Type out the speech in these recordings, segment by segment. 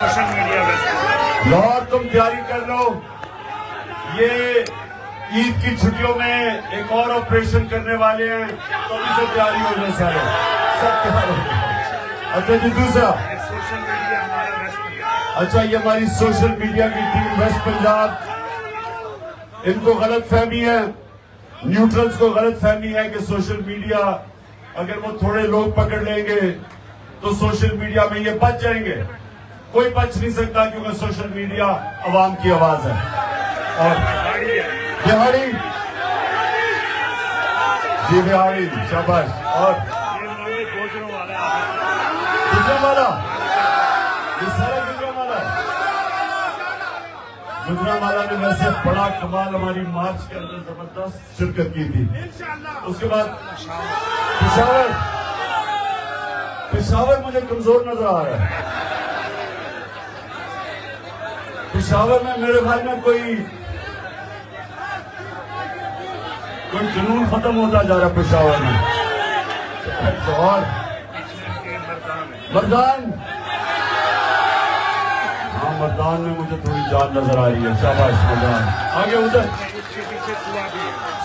Social media Lahore तुम तैयारी कर लो। ये ईद की छुट्टियों में एक और ऑपरेशन करने वाले हैं, तो अभी से तैयारी हो जाए सारे, सब तैयार हो जाए। अच्छा जी, दूसरा सोशल मीडिया हमारा वेस्ट पंजाब। अच्छा, ये हमारी सोशल मीडिया की टीम वेस्ट पंजाब, इनको गलत फहमी है, न्यूट्रल्स को गलत फहमी है कि सोशल मीडिया अगर वो थोड़े लोग पकड़ लेंगे तो सोशल मीडिया में ये बच जाएंगे। कोई बच नहीं सकता, क्योंकि सोशल मीडिया अवाम की आवाज है। और बिहारी जी, बिहारी शाबाश। और गुजरावाला, ये सारा गुजरावाला, गुजरावाला ने वैसे बड़ा कमाल हमारी मार्च के अंदर जबरदस्त शिरकत की थी। उसके बाद पेशावर मुझे कमजोर नजर आ रहा है। पेशावर में मेरे ख्याल में कोई जुनून खत्म होता जा रहा है पेशावर में। और मर्दान, हाँ मर्दान में मुझे थोड़ी जान नजर आ रही है। शाबाश मर्दान। आगे उधर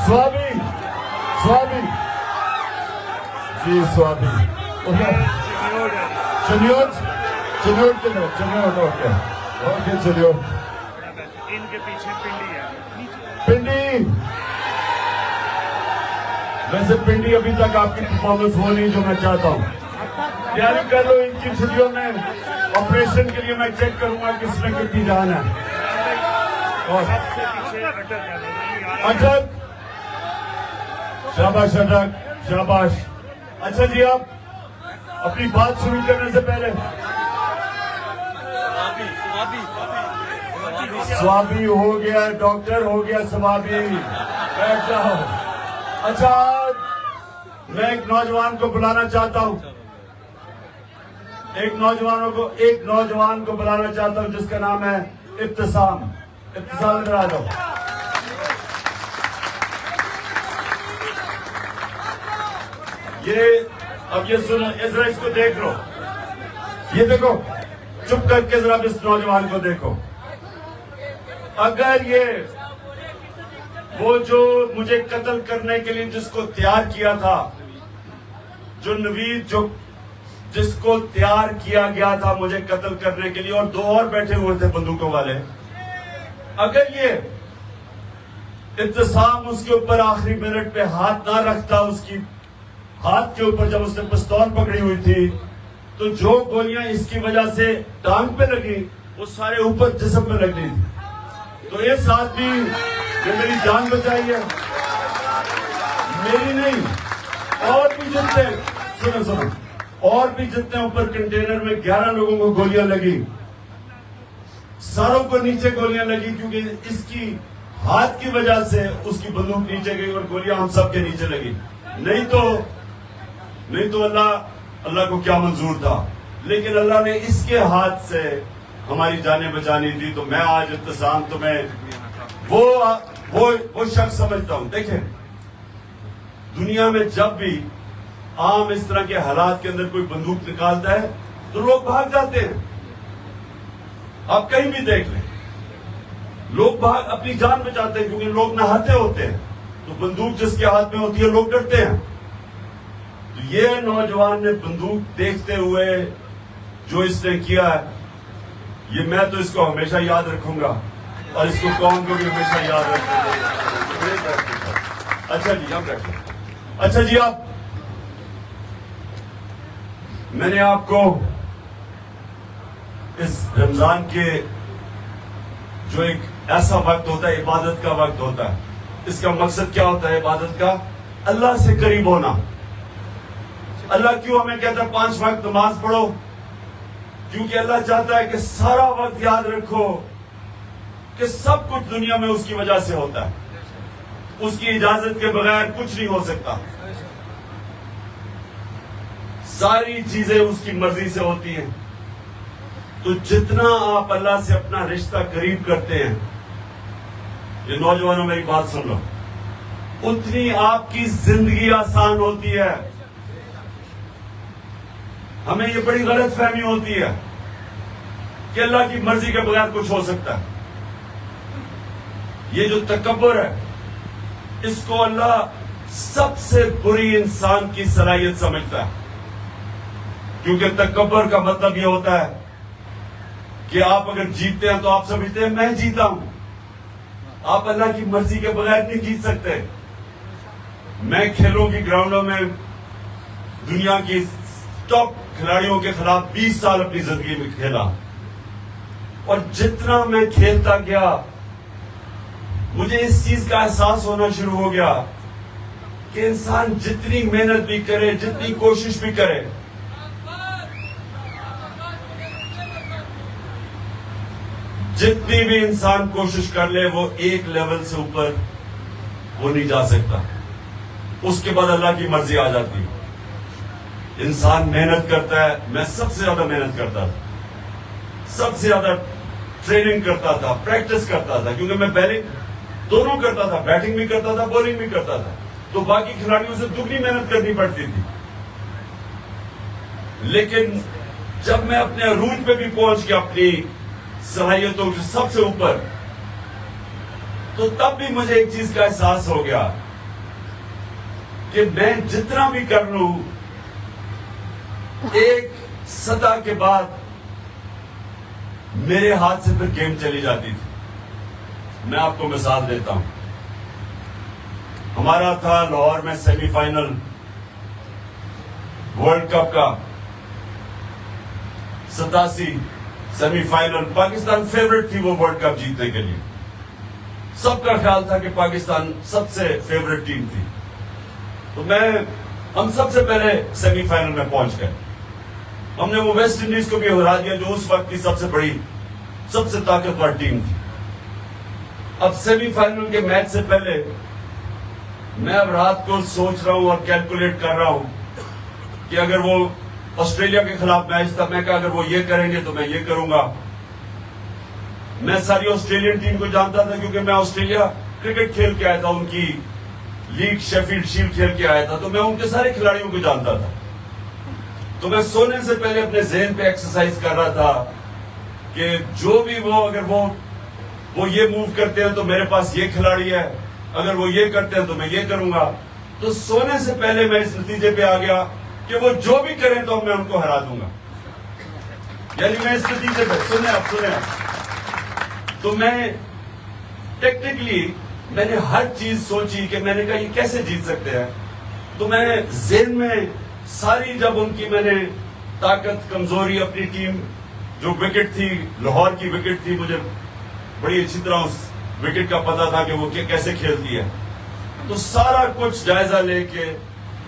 स्वाबी, स्वाबी जी, स्वाबी चनियोट, चनियोट के लोग, चनियोट ओके चलियो। इनके पीछे पिंडी है, पिंडी। वैसे पिंडी अभी तक आपकी परफॉर्मेंस हो नहीं जो मैं चाहता हूँ। तैयारी कर लो, इनकी छुट्टियों में ऑपरेशन के लिए मैं चेक करूंगा किसमें कितनी जान है। और सबसे पीछे अटक, शाबाश अटक, शाबाश। अच्छा जी, आप अपनी बात शुरू करने से पहले स्वाबी हो गया, डॉक्टर हो गया, स्वाबी, बैठ जाओ। अच्छा, मैं एक नौजवान को बुलाना चाहता हूं, एक नौजवान को बुलाना चाहता हूं जिसका नाम है इब्तिसाम। इब्तिसाम इधर आ जाओ। अब ये सुनो, जरा इसको देख लो, ये देखो, चुप करके जरा इस नौजवान को देखो। अगर ये वो जो मुझे कत्ल करने के लिए जिसको तैयार किया था, जो नवीद, जो जिसको तैयार किया गया था मुझे कत्ल करने के लिए, और दो और बैठे हुए थे बंदूकों वाले, अगर ये इब्तिसाम उसके ऊपर आखिरी मिनट पे हाथ ना रखता, उसकी हाथ के ऊपर जब उसने पिस्तौल पकड़ी हुई थी, तो जो गोलियां इसकी वजह से टांग पे लगी वो सारे ऊपर जिस्म में लग रही थी। तो इस आदमी ने मेरी जान बचाई है, मेरी नहीं, और भी जितने, सुनो, और भी जितने ऊपर कंटेनर में 11 लोगों को गोलियां लगी, सारों को नीचे गोलियां लगी, क्योंकि इसकी हाथ की वजह से उसकी बंदूक नीचे गई और गोलियां हम सब के नीचे लगी। नहीं तो अल्लाह को क्या मंजूर था, लेकिन अल्लाह ने इसके हाथ से हमारी जानें बचानी थी। तो मैं आज इब्तिसाम तुम्हें वो शख्स समझता हूं। देखें, दुनिया में जब भी आम इस तरह के हालात के अंदर कोई बंदूक निकालता है तो लोग भाग जाते हैं। आप कहीं भी देख लें, लोग भाग अपनी जान बचाते हैं, क्योंकि लोग नहाते होते हैं, तो बंदूक जिसके हाथ में होती है लोग डरते हैं। तो ये नौजवान ने बंदूक देखते हुए जो इसने किया है, ये मैं तो इसको हमेशा याद रखूंगा, और इसको कौम को भी हमेशा याद रखूंगा। अच्छा जी, हम रखें। अच्छा जी, मैंने आपको इस रमजान के जो एक ऐसा वक्त होता है, इबादत का वक्त होता है, इसका मकसद क्या होता है इबादत का? अल्लाह से करीब होना। अल्लाह क्यों हमें कहता है 5 वक्त नमाज पढ़ो? क्योंकि अल्लाह चाहता है कि सारा वक्त याद रखो कि सब कुछ दुनिया में उसकी वजह से होता है, उसकी इजाजत के बगैर कुछ नहीं हो सकता, सारी चीजें उसकी मर्जी से होती हैं। तो जितना आप अल्लाह से अपना रिश्ता करीब करते हैं, ये नौजवानों मेरी बात सुन लो, उतनी आपकी जिंदगी आसान होती है। हमें ये बड़ी गलत फहमी होती है कि अल्लाह की मर्जी के बगैर कुछ हो सकता है। ये जो तकब्बुर है, इसको अल्लाह सबसे बुरी इंसान की सलाहियत समझता है, क्योंकि तकब्बुर का मतलब यह होता है कि आप अगर जीतते हैं तो आप समझते हैं मैं जीता हूं। आप अल्लाह की मर्जी के बगैर नहीं जीत सकते। मैं खेलों की ग्राउंडों में दुनिया की टॉप खिलाड़ियों के खिलाफ 20 साल अपनी जिंदगी में खेला, और जितना मैं खेलता गया मुझे इस चीज का एहसास होना शुरू हो गया कि इंसान जितनी मेहनत भी करे, जितनी कोशिश भी करे, जितनी भी इंसान कोशिश कर ले, वो एक लेवल से ऊपर वो नहीं जा सकता। उसके बाद अल्लाह की मर्जी आ जाती है। इंसान मेहनत करता है। मैं सबसे ज्यादा मेहनत करता था, सबसे ज्यादा ट्रेनिंग करता था, प्रैक्टिस करता था, क्योंकि मैं बैटिंग दोनों करता था, बैटिंग भी करता था, बॉलिंग भी करता था, तो बाकी खिलाड़ियों से दुगनी मेहनत करनी पड़ती थी। लेकिन जब मैं अपने अरूज पे भी पहुंच गया, अपनी सलाहियतों के सबसे ऊपर, तो तब भी मुझे एक चीज का एहसास हो गया कि मैं जितना भी कर लूं, एक सतह के बाद मेरे हाथ से फिर गेम चली जाती थी। मैं आपको मिसाल देता हूं। हमारा था लाहौर में सेमीफाइनल वर्ल्ड कप का, 87 सेमीफाइनल। पाकिस्तान फेवरेट थी वो वर्ल्ड कप जीतने के लिए। सबका ख्याल था कि पाकिस्तान सबसे फेवरेट टीम थी। तो हम सबसे पहले सेमीफाइनल में पहुंच गए। हमने वो वेस्ट इंडीज को भी हरा दिया, जो उस वक्त की सबसे बड़ी, सबसे ताकतवर टीम थी। अब सेमीफाइनल के मैच से पहले मैं अब रात को सोच रहा हूं और कैलकुलेट कर रहा हूं कि अगर वो ऑस्ट्रेलिया के खिलाफ मैच था, मैं कहा अगर वो ये करेंगे तो मैं ये करूंगा। मैं सारी ऑस्ट्रेलियन टीम को जानता था, क्योंकि मैं ऑस्ट्रेलिया क्रिकेट खेल के आया था, उनकी लीग शेफील्ड शील्ड खेल के आया था, तो मैं उनके सारे खिलाड़ियों को जानता था। तो मैं सोने से पहले अपने ज़हन पे एक्सरसाइज कर रहा था कि जो भी वो, अगर वो ये मूव करते हैं तो मेरे पास ये खिलाड़ी है, अगर वो ये करते हैं तो मैं ये करूंगा। तो सोने से पहले मैं इस नतीजे पे आ गया कि वो जो भी करें तो मैं उनको हरा दूंगा। यानी मैं इस नतीजे पे, सुने आप, तो मैं टेक्निकली मैंने हर चीज सोची कि मैंने कहा ये कैसे जीत सकते हैं। तो मैं ज़हन में सारी, जब उनकी मैंने ताकत, कमजोरी, अपनी टीम, जो विकेट थी, लाहौर की विकेट थी, मुझे बड़ी अच्छी तरह उस विकेट का पता था कि वो कैसे खेलती है। तो सारा कुछ जायजा लेके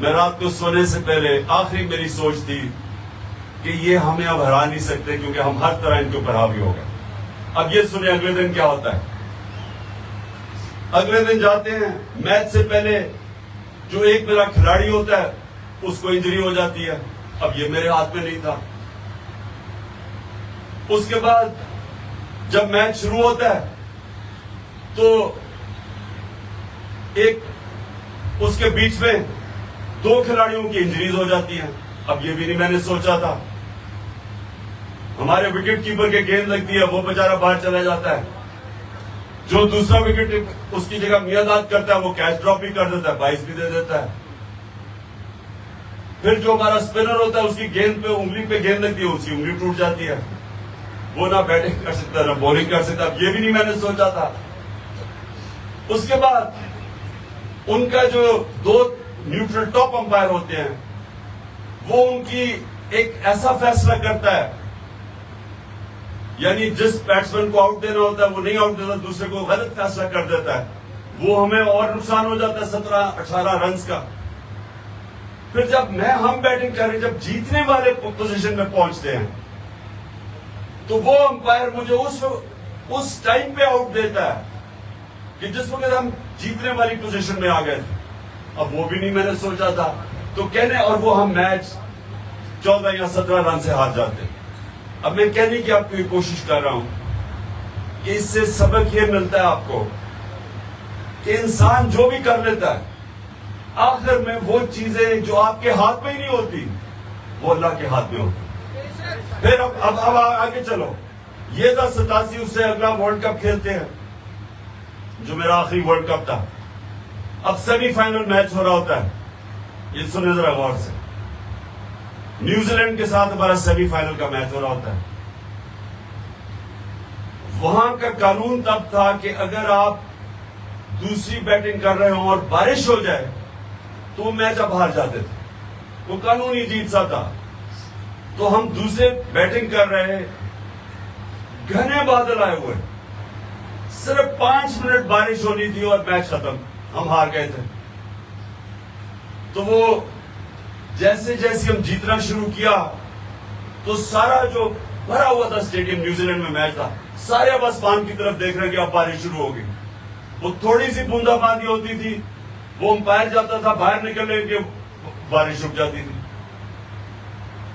मैं रात को सोने से पहले, आखिरी मेरी सोच थी कि ये हमें अब हरा नहीं सकते, क्योंकि हम हर तरह इनके ऊपर हावी हो गए। अब ये सुने अगले दिन क्या होता है। अगले दिन जाते हैं, मैच से पहले जो एक मेरा खिलाड़ी होता है उसको इंजरी हो जाती है। अब ये मेरे हाथ में नहीं था। उसके बाद जब मैच शुरू होता है तो एक उसके बीच में 2 खिलाड़ियों की इंजरीज हो जाती हैं। अब ये भी नहीं मैंने सोचा था। हमारे विकेट कीपर के गेंद लगती है, वो बेचारा बाहर चला जाता है। जो दूसरा विकेट उसकी जगह मियादाद करता है, वो कैच ड्रॉप भी कर देता है, 22 भी दे देता है। फिर जो हमारा स्पिनर होता है, उसकी गेंद पे, उंगली पे गेंद लगती है, उसकी उंगली टूट जाती है। वो ना बैटिंग कर सकता ना बॉलिंग कर सकता। अब ये भी नहीं मैंने सोचा था। उसके बाद उनका जो 2 न्यूट्रल टॉप अंपायर होते हैं, वो उनकी एक ऐसा फैसला करता है, यानी जिस बैट्समैन को आउट देना होता है वो नहीं आउट देता, दूसरे को गलत फैसला कर देता है। वो हमें और नुकसान हो जाता है 17-18 रन का। फिर जब हम बैटिंग करें, जब जीतने वाले पोजीशन में पहुंचते हैं, तो वो अंपायर मुझे उस टाइम पे आउट देता है कि जिस वक्त हम जीतने वाली पोजीशन में आ गए थे। अब वो भी नहीं मैंने सोचा था। तो कहने, और वो हम मैच 14 या 17 रन से हार जाते। अब मैं कहने की आपको कोशिश कर रहा हूं कि इससे सबक ये मिलता है आपको कि इंसान जो भी कर लेता है, आखिर में वो चीजें जो आपके हाथ में ही नहीं होती, वो अल्लाह के हाथ में होती। फिर अब आगे चलो। ये था 87, उससे अगला वर्ल्ड कप खेलते हैं, जो मेरा आखिरी वर्ल्ड कप था। अब सेमीफाइनल मैच हो रहा होता है, ये सुने जरा गौर से। न्यूजीलैंड के साथ हमारा सेमीफाइनल का मैच हो रहा होता है। वहां का कानून तब था कि अगर आप दूसरी बैटिंग कर रहे हो और बारिश हो जाए तो वो मैच आप हार जाते थे, वो कानूनी जीत सा था। तो हम दूसरे बैटिंग कर रहे हैं, घने बादल आए हुए, सिर्फ 5 मिनट बारिश होनी थी और मैच खत्म, हम हार गए थे। तो वो जैसे जैसे हम जीतना शुरू किया तो सारा जो भरा हुआ था स्टेडियम, न्यूजीलैंड में मैच था, सारे अब आसमान की तरफ देख रहे हैं कि अब बारिश शुरू होगी। वो थोड़ी सी बूंदाबांदी होती थी, वो अंपायर जाता था बाहर निकलने के, बारिश रुक जाती थी।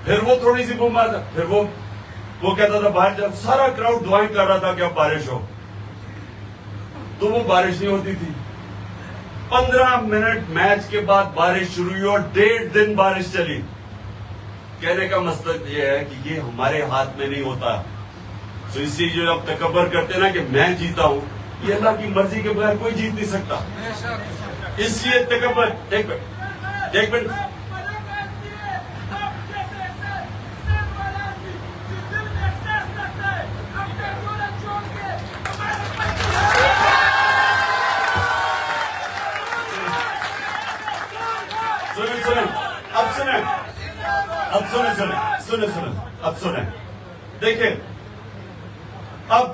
फिर वो थोड़ी सी बूंदाबांदी, फिर वो कहता था बाहर जा, सारा क्राउड दुआएं कर रहा था कि अब बारिश हो, तो वो बारिश नहीं होती थी। 15 मिनट मैच के बाद बारिश शुरू हुई और 1.5 दिन बारिश चली। कहने का मतलब ये है कि ये हमारे हाथ में नहीं होता। तो इसलिए जो आप तकब्बर करते ना कि मैं जीता हूं, ये अल्लाह की मर्जी के बगैर कोई जीत नहीं सकता। इसलिए तकब्बर, एक मिनट सुने। देखिए, अब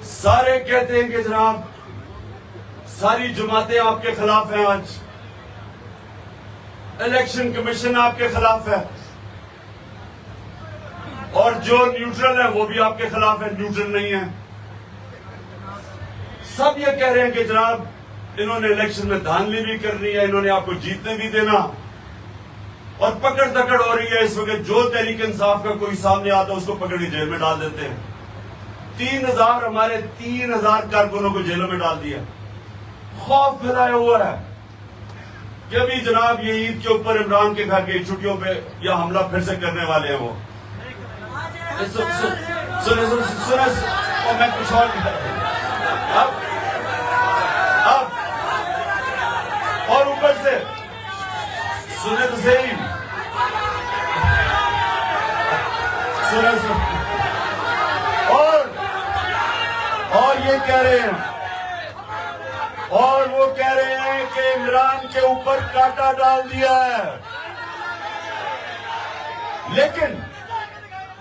सारे कहते हैं कि जनाब सारी जमातें आपके खिलाफ हैं, आज इलेक्शन कमीशन आपके खिलाफ है, और जो न्यूट्रल है वो भी आपके खिलाफ है, न्यूट्रल नहीं है। सब ये कह रहे हैं कि जनाब इन्होंने इलेक्शन में धांधली भी करनी है, इन्होंने आपको जीतने भी देना, और पकड़ दकड़ हो रही है इस वक्त। जो तहरीक इंसाफ का कोई सामने आता है उसको पकड़ के जेल में डाल देते हैं। 3000 हमारे 3000 कारकुनों को जेलों में डाल दिया। खौफ फैलाया हुआ है कि अभी जनाब ये ईद के ऊपर इमरान के घर की छुट्टियों पे या हमला फिर से करने वाले हैं। वो सुने और मैं कुछ और अब और ऊपर से सुने तो सही, सुने और ये कह रहे हैं, और वो कह रहे हैं कि इमरान के ऊपर कांटा डाल दिया है।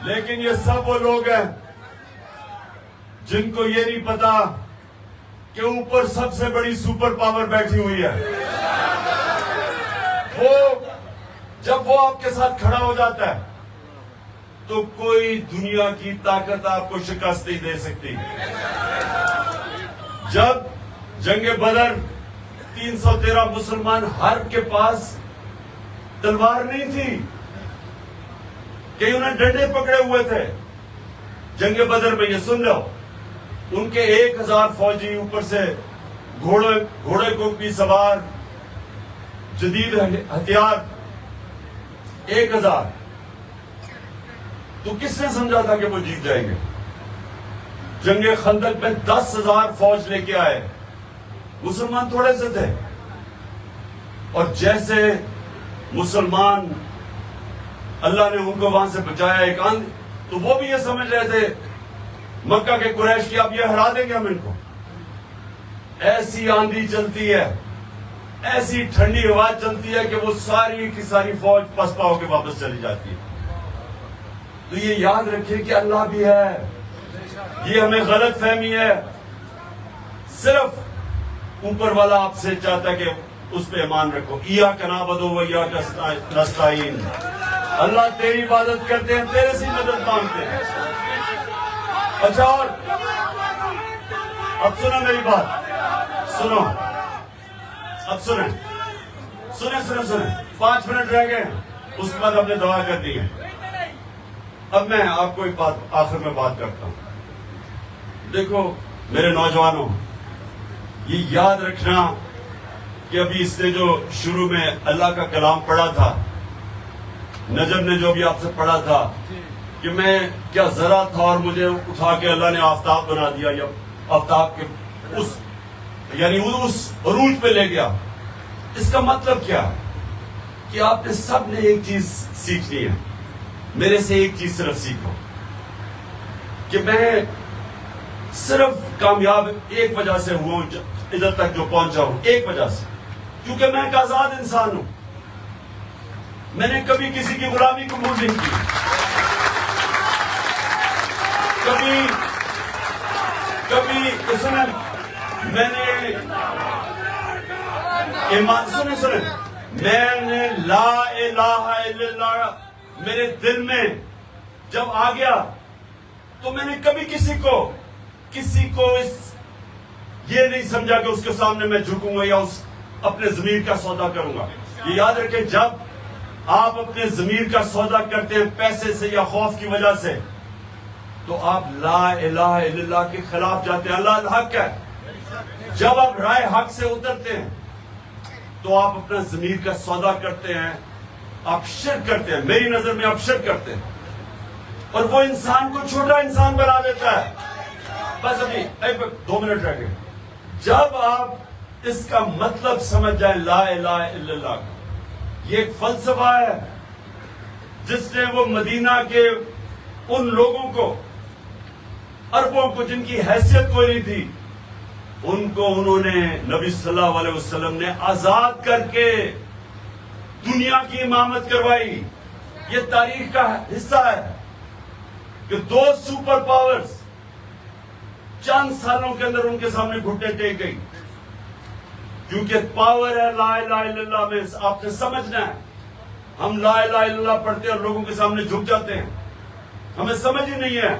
लेकिन ये सब वो लोग हैं जिनको ये नहीं पता कि ऊपर सबसे बड़ी सुपर पावर बैठी हुई है। जब वो आपके साथ खड़ा हो जाता है तो कोई दुनिया की ताकत आपको शिकस्त नहीं दे सकती। जब जंगे बदर 313 मुसलमान हर के पास तलवार नहीं थी, कई उन्हें डंडे पकड़े हुए थे। जंगे बदर में ये सुन लो, उनके 1000 फौजी, ऊपर से घोड़े को भी सवार, जदीद हथियार 1000। तो किसने समझा था कि वो जीत जाएंगे? जंगे खंदक में 10,000 फौज लेके आए, मुसलमान थोड़े से थे, और जैसे मुसलमान अल्लाह ने उनको वहां से बचाया एक आंधी, तो वो भी ये समझ रहे थे मक्का के कुरैश की अब ये हरा देंगे हम इनको। ऐसी आंधी चलती है, ऐसी ठंडी हवा चलती है कि वो सारी की सारी फौज पसपा होकर वापस चली जाती है। तो ये याद रखिए कि अल्लाह भी है, ये हमें गलत फहमी है। सिर्फ ऊपर वाला आपसे चाहता है कि उस पे ईमान रखो। इया का नाबुदु व इया का नस्ताईन, अल्लाह तेरी इबादत करते हैं, तेरे से मदद मांगते हैं। अच्छा, और अब सुनो मेरी बात, सुनो, अब सुने 5 मिनट रह गए, उसके बाद हमने दवा कर दी है। अब मैं आपको एक बात आखिर में बात करता हूं। देखो मेरे नौजवानों, ये याद रखना कि अभी इसने जो शुरू में अल्लाह का कलाम पढ़ा था, नजम ने जो भी आपसे पढ़ा था, कि मैं क्या जरा था और मुझे उठा के अल्लाह ने आफताब बना दिया, या आफताब के उस यानी उस अरूज पे ले गया। इसका मतलब क्या कि आपने सब ने एक चीज सीखनी है। मेरे से एक चीज सिर्फ सीखो कि मैं सिर्फ कामयाब एक वजह से हुआ हूं, इधर तक जो पहुंचा हूं, एक वजह से, क्योंकि मैं एक आजाद इंसान हूं। मैंने कभी किसी की गुलामी कबूल नहीं की, कभी सुने, मैंने ईमान सुने मैंने ला इलाहा इल्लल्लाह मेरे दिल में जब आ गया तो मैंने कभी किसी को ये नहीं समझा कि उसके सामने मैं झुकूंगा या उस अपने ज़मीर का सौदा करूंगा। ये याद रखें, जब आप अपने ज़मीर का सौदा करते हैं पैसे से या खौफ की वजह से, तो आप ला इलाहा इल्लल्लाह के खिलाफ जाते हैं। अल्लाह हक है। जब आप राय हक से उतरते हैं तो आप अपना ज़मीर का सौदा करते हैं, आप शिर्क करते हैं। मेरी नजर में आप शिर्क करते हैं और वो इंसान को छोटा इंसान बना देता है। बस अभी 2 मिनट रह गए। जब आप इसका मतलब समझ जाए ला इलाहा इल्लल्लाह का, ये एक फलसफा है जिसने वो मदीना के उन लोगों को, अरबों को जिनकी हैसियत कोई नहीं थी, उनको उन्होंने नबी सल्लल्लाहु अलैहि वसल्लम ने आजाद करके दुनिया की इमामत करवाई। ये तारीख का हिस्सा है कि 2 सुपर पावर्स चंद सालों के अंदर उनके सामने घुटने टेक गई, क्योंकि पावर है ला इलाहा इल्लल्लाह में। आपने समझना है, हम ला इलाहा इल्लल्लाह पढ़ते हैं और लोगों के सामने झुक जाते हैं। हमें समझ ही नहीं है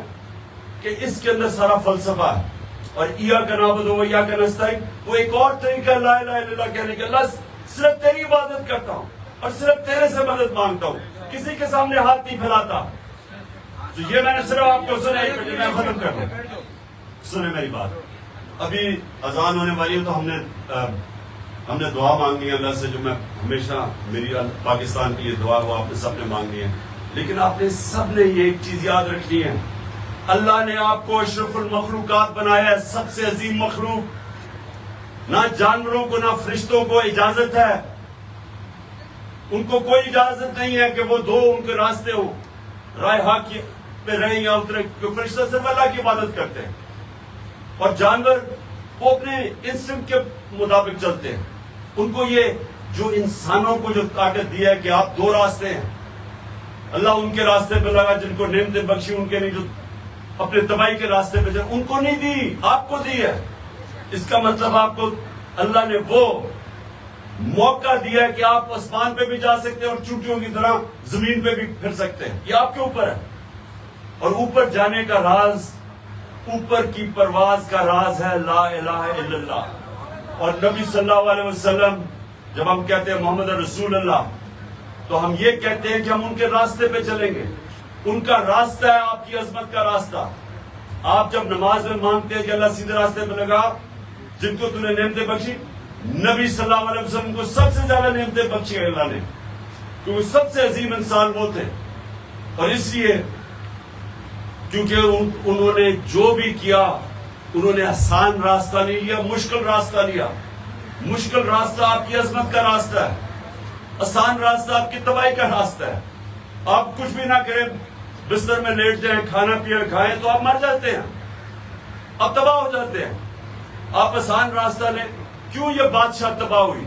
कि इसके अंदर सारा फलसफा है। और इया का नाबुदु व इया का नस्तईन, वो एक और तरीका ला इलाहा इल्लल्लाह कहने का। अल्लाह सिर्फ तेरी इबादत करता हूं और सिर्फ तेरे से मदद मांगता हूं, किसी के सामने हाथ नहीं फैलाता। तो ये मैंने सिर्फ आपको सुना, मैं खत्म कर दूं। सुने मेरी बात, अभी अजान होने वाली है तो हमने दुआ मांगनी है अल्लाह से, जो मैं हमेशा मेरी पाकिस्तान की ये दुआ वो आपने सबने मांगनी है। लेकिन आपने सबने ये एक चीज याद रखनी है, अल्लाह ने आपको अशरफुल मखलूकात बनाया है, सबसे अजीम मखलूक। ना जानवरों को ना फरिश्तों को इजाजत है, उनको कोई इजाजत नहीं है कि वो दो उनके रास्ते हो, राय हक पे रहे या उतरे। फरिश्ते सिर्फ अल्लाह की इबादत करते हैं और जानवर वो अपने इंस्टिंक्ट के मुताबिक चलते हैं। उनको ये जो इंसानों को जो ताकत दिया है कि आप 2 रास्ते हैं, अल्लाह उनके रास्ते पे लगा जिनको नेमतें बख्शी, उनके नहीं जो अपने तबाही के रास्ते पे चले, उनको नहीं दी, आपको दी है। इसका मतलब आपको अल्लाह ने वो मौका दिया है कि आप आसमान पे भी जा सकते हैं और चूंटियों की तरह जमीन पे भी फिर सकते हैं। ये आपके ऊपर है। और ऊपर जाने का राज, ऊपर की परवाज का राज है ला इलाहा इल्लल्लाह। और नबी सल्लल्लाहु अलैहि वसल्लम, जब हम कहते हैं मोहम्मद रसूल अल्लाह, तो हम ये कहते हैं कि हम उनके रास्ते पे चलेंगे। उनका रास्ता है आपकी अजमत का रास्ता। आप जब नमाज में मांगते हैं कि अल्लाह सीधे रास्ते पे लगा, जिनको तूने नेमतें बख्शी, नबी सल्लल्लाहु अलैहि वसल्लम को सबसे ज्यादा नेमतें बख्शी है अल्लाह ने, क्योंकि सबसे अजीम इंसान वो थे। और इसलिए क्योंकि उन्होंने जो भी किया, उन्होंने आसान रास्ता नहीं लिया, मुश्किल रास्ता लिया। मुश्किल रास्ता आपकी अजमत का रास्ता है, आसान रास्ता आपकी तबाही का रास्ता है। आप कुछ भी ना करें, बिस्तर में लेट जाएं, खाना पिया खाएं तो आप मर जाते हैं, आप तबाह हो जाते हैं। आप आसान रास्ता लें। क्यों ये बादशाह तबाह हुई?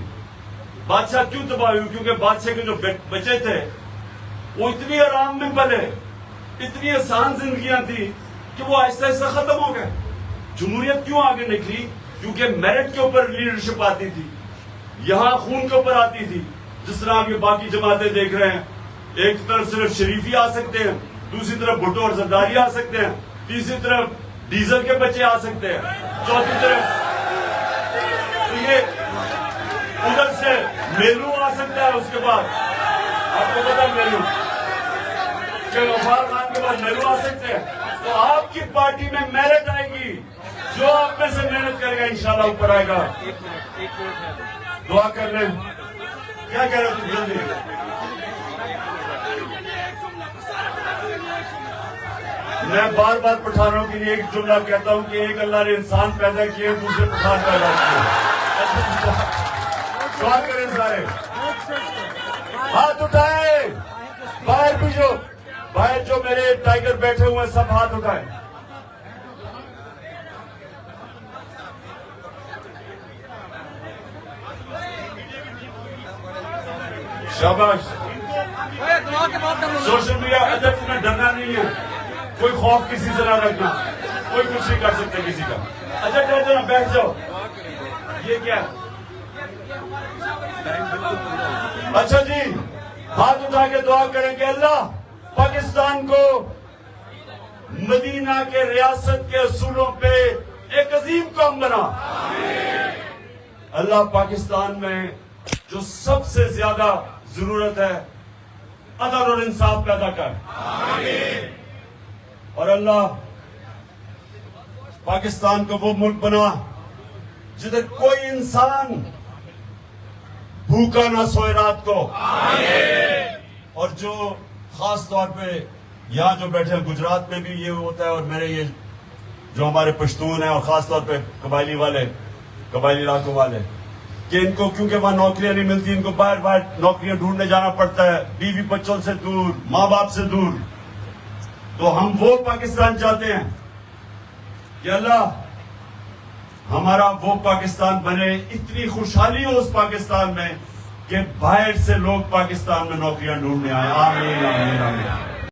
बादशाह क्यों तबाह हुई? क्योंकि बादशाह के जो बच्चे थे वो इतनी आराम में पले, इतनी आसान जिंदगियां थी कि वो आहिस्ता आहिस्ता खत्म हो गए। जमहूरियत क्यों आगे निकली? क्योंकि मेरिट के ऊपर लीडरशिप आती थी, यहां खून के ऊपर आती थी। जिस तरह आप ये बाकी जमातें देख रहे हैं, एक तरफ सिर्फ शरीफी आ सकते हैं, दूसरी तरफ भुट्टो और जरदारी आ सकते हैं, तीसरी तरफ डीजल के बच्चे आ सकते हैं, चौथी तरफ तो ये उधर से मेलू आ सकता है। उसके बाद आपको पता है मेलू, गफार खान के बाद मेलू आ सकते हैं। तो आपकी पार्टी में मेरिट आएगी, जो आप में से मेहनत करेगा इंशाल्लाह ऊपर आएगा। दुआ कर लें। क्या कह रहे हो तुम? जल्दी मैं बार बार पठानों के लिए एक जुमला कहता हूं कि एक अल्लाह ने इंसान पैदा किए, दूसरे पठान पैदा किए। दुआ करें सारे, हाथ उठाए, बाहर भी जो बाहर जो मेरे टाइगर बैठे हुए हैं सब हाथ उठाए। शाबाश। सोशल मीडिया अध्यक्ष में डरना नहीं है, कोई खौफ किसी से ना रखना, कोई कुछ नहीं कर सकता किसी का। अच्छा डर जाना, बैठ जाओ। ये क्या है? अच्छा जी, हाथ उठा के दुआ करें कि अल्लाह पाकिस्तान को मदीना के रियासत के असूलों पे एक अजीम कौम बना। अल्लाह पाकिस्तान में जो सबसे ज्यादा जरूरत है अदल और इंसाफ पैदा कर। और अल्लाह पाकिस्तान को वो मुल्क बना जिधर कोई इंसान भूखा ना सोए रात को। और जो खास तौर पे यहाँ जो बैठे हैं गुजरात में भी ये होता है, और मेरे ये जो हमारे पश्तून हैं और खास तौर पे कबायली इलाकों वाले, कि इनको क्योंकि वहां नौकरियां नहीं मिलती, इनको बाहर बाहर नौकरियां ढूंढने जाना पड़ता है, बीवी बच्चों से दूर, माँ बाप से दूर। तो हम वो पाकिस्तान चाहते हैं कि अल्लाह हमारा वो पाकिस्तान बने, इतनी खुशहाली हो उस पाकिस्तान में कि बाहर से लोग पाकिस्तान में नौकरियां ढूंढने आए। आमीन आमीन आमीन।